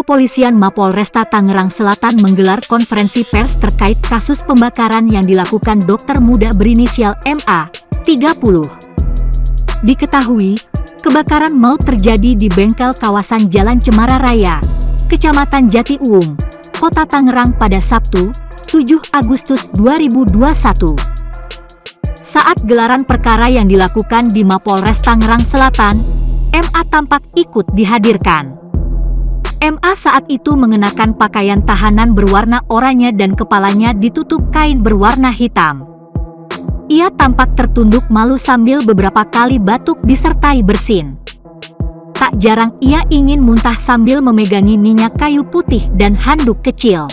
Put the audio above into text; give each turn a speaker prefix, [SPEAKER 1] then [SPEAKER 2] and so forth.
[SPEAKER 1] Kepolisian Mapolresta Tangerang Selatan menggelar konferensi pers terkait kasus pembakaran yang dilakukan dokter muda berinisial MA, 30. Diketahui, kebakaran maut terjadi di bengkel kawasan Jalan Cemara Raya, Kecamatan Jati Uung, Kota Tangerang pada Sabtu, 7 Agustus 2021. Saat gelaran perkara yang dilakukan di Mapolres Tangerang Selatan, MA tampak ikut dihadirkan. MA saat itu mengenakan pakaian tahanan berwarna oranye dan kepalanya ditutup kain berwarna hitam. Ia tampak tertunduk malu sambil beberapa kali batuk disertai bersin. Tak jarang ia ingin muntah sambil memegangi minyak kayu putih dan handuk kecil.